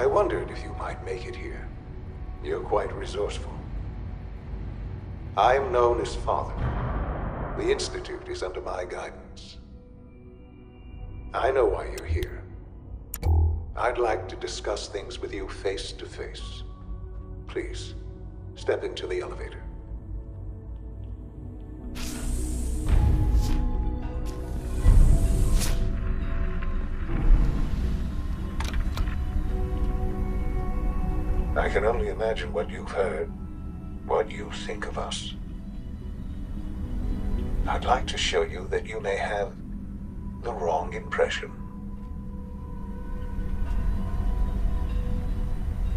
I wondered if you might make it here. You're quite resourceful. I'm known as Father. The Institute is under my guidance. I know why you're here. I'd like to discuss things with you face to face. Please, step into the elevator. I can only imagine what you've heard, what you think of us. I'd like to show you that you may have the wrong impression.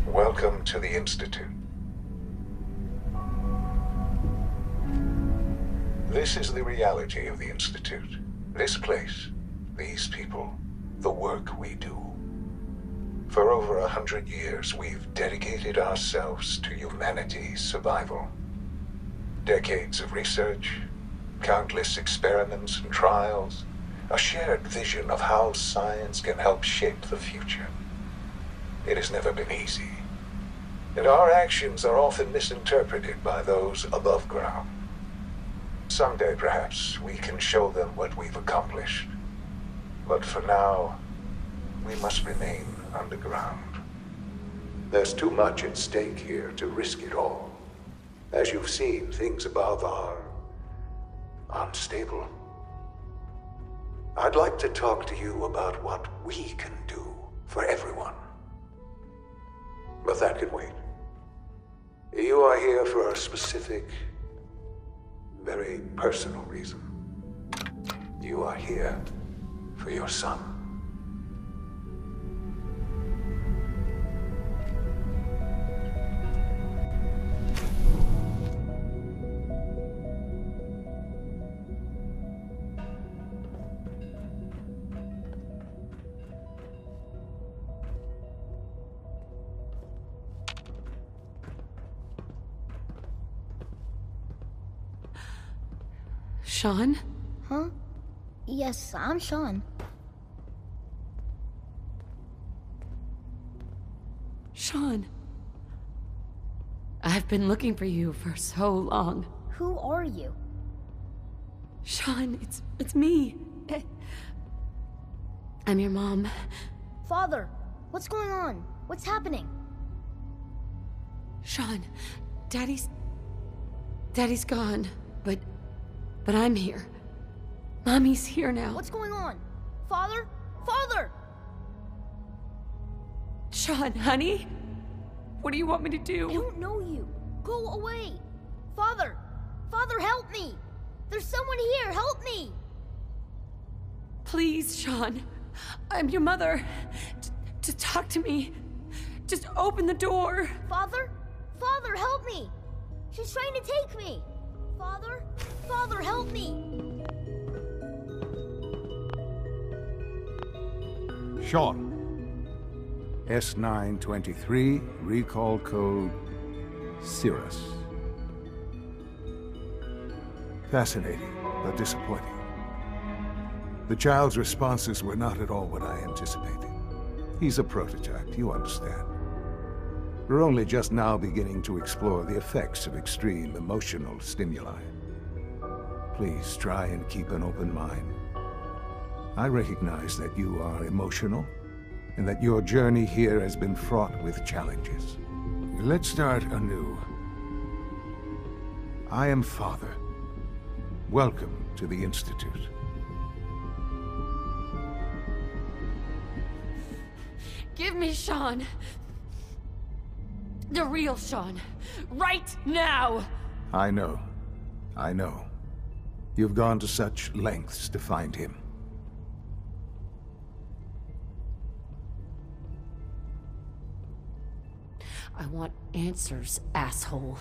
Welcome to the Institute. This is the reality of the Institute. This place, these people, the work we do. For over 100 years, we've dedicated ourselves to humanity's survival. Decades of research, countless experiments and trials, a shared vision of how science can help shape the future. It has never been easy, and our actions are often misinterpreted by those above ground. Someday, perhaps, we can show them what we've accomplished. But for now, we must remain underground. There's too much at stake here to risk it all. As you've seen, things above are unstable. I'd like to talk to you about what we can do for everyone. But that can wait. You are here for a specific, very personal reason. You are here for your son. Sean? Huh? Yes, I'm Sean. Sean. I've been looking for you for so long. Who are you? Sean, it's me. I'm your mom. Father, what's going on? What's happening? Sean, Daddy's gone, but I'm here. Mommy's here now. What's going on? Father? Father! Sean, honey? What do you want me to do? I don't know you. Go away. Father! Father, help me! There's someone here, help me! Please, Sean. I'm your mother. To talk to me. Just open the door. Father? Father, help me! She's trying to take me! Father? Father, help me! Sean. S923, recall code Cirrus. Fascinating, but disappointing. The child's responses were not at all what I anticipated. He's a prototype, you understand. We're only just now beginning to explore the effects of extreme emotional stimuli. Please try and keep an open mind. I recognize that you are emotional, and that your journey here has been fraught with challenges. Let's start anew. I am Father. Welcome to the Institute. Give me Sean. The real Sean. Right now! I know. I know. You've gone to such lengths to find him. I want answers, asshole.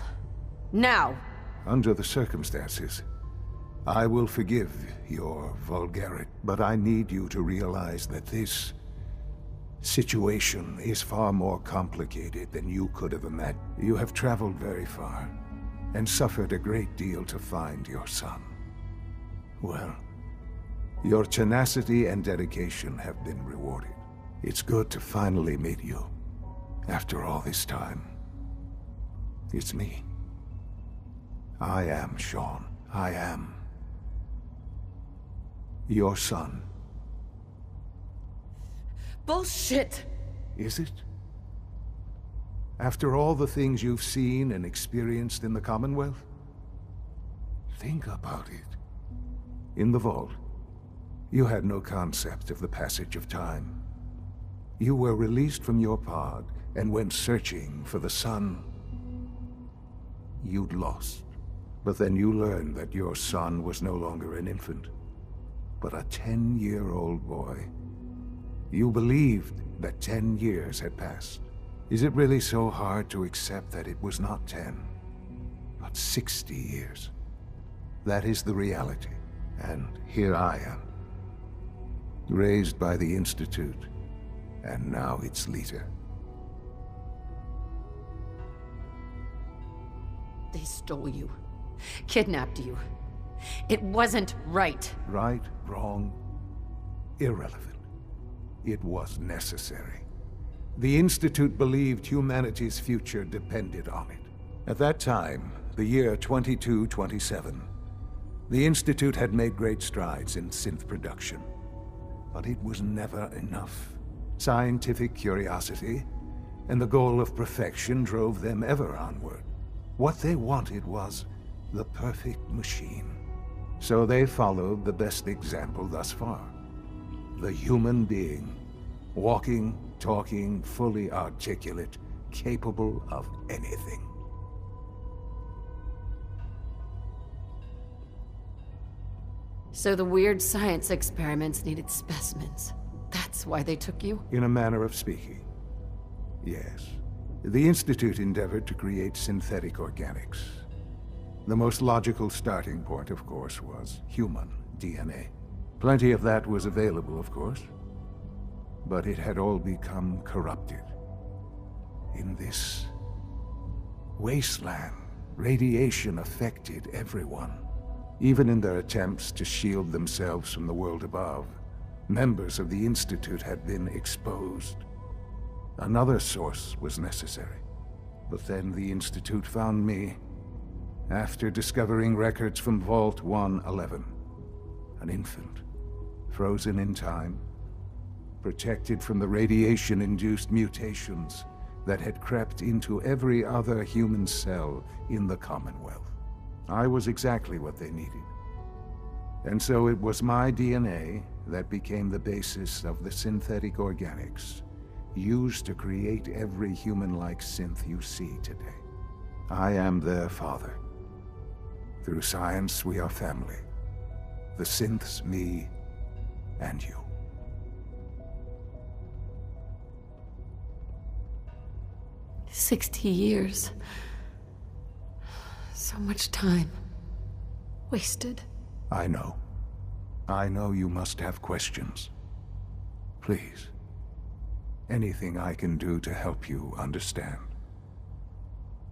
Now! Under the circumstances, I will forgive your vulgarity, but I need you to realize that this situation is far more complicated than you could have imagined. You have traveled very far, and suffered a great deal to find your son. Well, your tenacity and dedication have been rewarded. It's good to finally meet you. After all this time, it's me. I am Shaun. I am your son. Bullshit! Is it? After all the things you've seen and experienced in the Commonwealth? Think about it. In the vault, you had no concept of the passage of time. You were released from your pod and went searching for the son you'd lost. But then you learned that your son was no longer an infant, but a 10-year-old boy. You believed that 10 years had passed. Is it really so hard to accept that it was not 10, but 60 years? That is the reality, and here I am, raised by the Institute, and now its leader. They stole you. Kidnapped you. It wasn't right. Right, wrong, irrelevant. It was necessary. The Institute believed humanity's future depended on it. At that time, the year 2227, the Institute had made great strides in synth production. But it was never enough. Scientific curiosity and the goal of perfection drove them ever onward. What they wanted was the perfect machine. So they followed the best example thus far. The human being. Walking, talking, fully articulate, capable of anything. So the weird science experiments needed specimens. That's why they took you? In a manner of speaking, yes. The Institute endeavored to create synthetic organics. The most logical starting point, of course, was human DNA. Plenty of that was available, of course. But it had all become corrupted. In this wasteland, radiation affected everyone. Even in their attempts to shield themselves from the world above, members of the Institute had been exposed. Another source was necessary. But then the Institute found me after discovering records from Vault 111. An infant, frozen in time, protected from the radiation-induced mutations that had crept into every other human cell in the Commonwealth. I was exactly what they needed. And so it was my DNA that became the basis of the synthetic organics used to create every human-like synth you see today. I am their father. Through science, we are family. The synths, me, and you. 60 years. So much time. Wasted. I know. I know you must have questions. Please. Anything I can do to help you understand.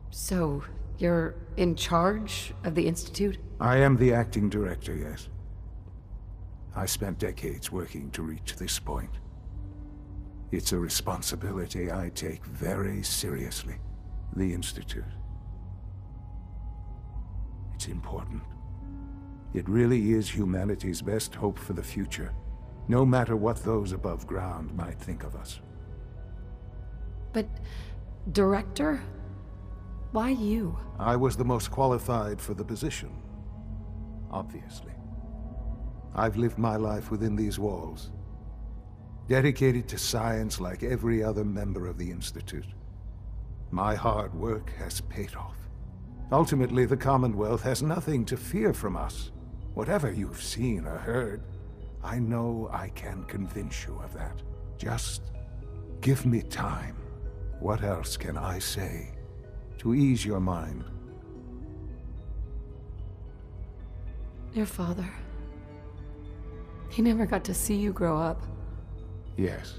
So, you're in charge of the Institute? I am the acting director, yes. I spent decades working to reach this point. It's a responsibility I take very seriously. The Institute. It's important. It really is humanity's best hope for the future, no matter what those above ground might think of us. But... Director? Why you? I was the most qualified for the position. Obviously. I've lived my life within these walls. Dedicated to science like every other member of the Institute. My hard work has paid off. Ultimately, the Commonwealth has nothing to fear from us. Whatever you've seen or heard, I know I can convince you of that. Just give me time. What else can I say to ease your mind? Your father. He never got to see you grow up. Yes.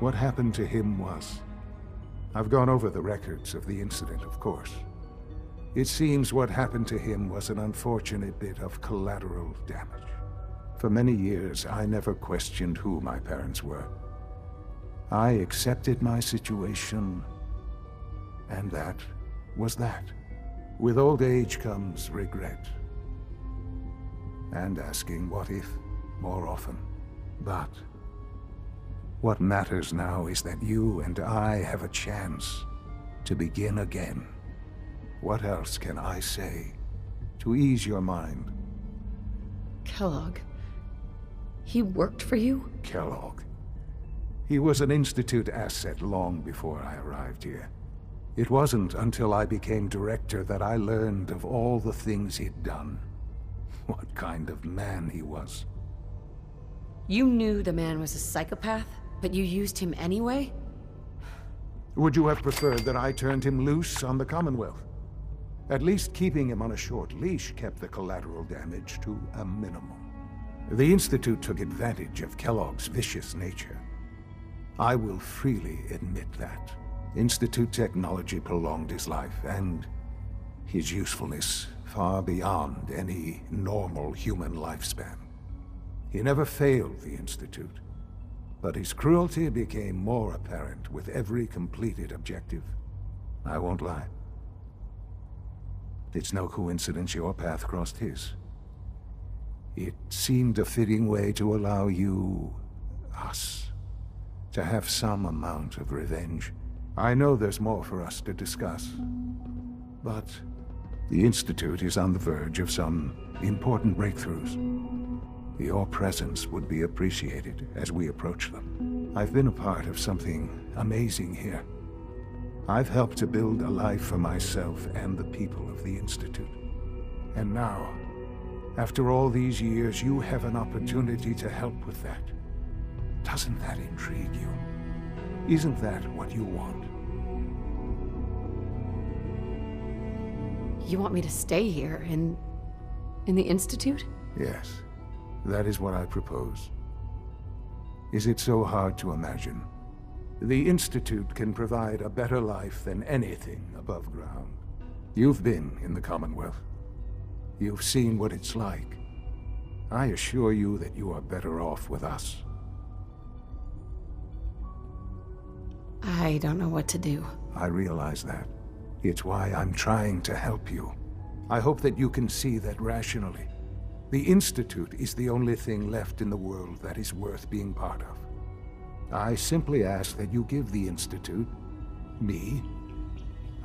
What happened to him was... I've gone over the records of the incident, of course. It seems what happened to him was an unfortunate bit of collateral damage. For many years, I never questioned who my parents were. I accepted my situation, and that was that. With old age comes regret. And asking what if more often. But what matters now is that you and I have a chance to begin again. What else can I say to ease your mind? Kellogg. He worked for you? Kellogg. He was an Institute asset long before I arrived here. It wasn't until I became director that I learned of all the things he'd done. What kind of man he was. You knew the man was a psychopath, but you used him anyway? Would you have preferred that I turned him loose on the Commonwealth? At least keeping him on a short leash kept the collateral damage to a minimum. The Institute took advantage of Kellogg's vicious nature. I will freely admit that. Institute technology prolonged his life, and his usefulness far beyond any normal human lifespan. He never failed the Institute, but his cruelty became more apparent with every completed objective. I won't lie. It's no coincidence your path crossed his. It seemed a fitting way to allow you, us, to have some amount of revenge. I know there's more for us to discuss, but the Institute is on the verge of some important breakthroughs. Your presence would be appreciated as we approach them. I've been a part of something amazing here. I've helped to build a life for myself and the people of the Institute. And now, after all these years, you have an opportunity to help with that. Doesn't that intrigue you? Isn't that what you want? You want me to stay here, in the Institute? Yes, that is what I propose. Is it so hard to imagine? The Institute can provide a better life than anything above ground. You've been in the Commonwealth. You've seen what it's like. I assure you that you are better off with us. I don't know what to do. I realize that. It's why I'm trying to help you. I hope that you can see that rationally. The Institute is the only thing left in the world that is worth being part of. I simply ask that you give the Institute, me,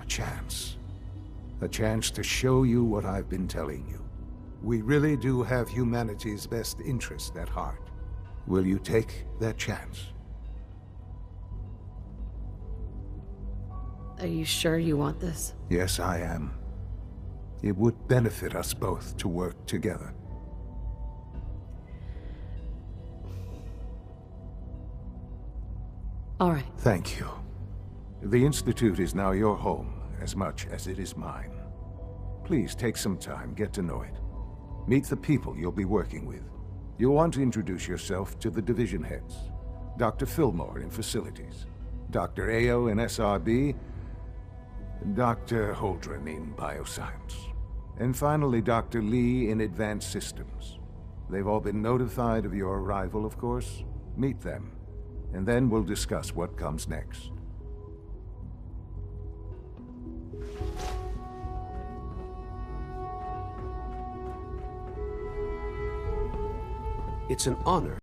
a chance. A chance to show you what I've been telling you. We really do have humanity's best interest at heart. Will you take that chance? Are you sure you want this? Yes, I am. It would benefit us both to work together. All right. Thank you. The Institute is now your home, as much as it is mine. Please take some time, get to know it. Meet the people you'll be working with. You'll want to introduce yourself to the division heads. Dr. Fillmore in Facilities, Dr. Ayo in SRB, Dr. Holdren in Bioscience, and finally Dr. Lee in Advanced Systems. They've all been notified of your arrival, of course. Meet them, and then we'll discuss what comes next. It's an honor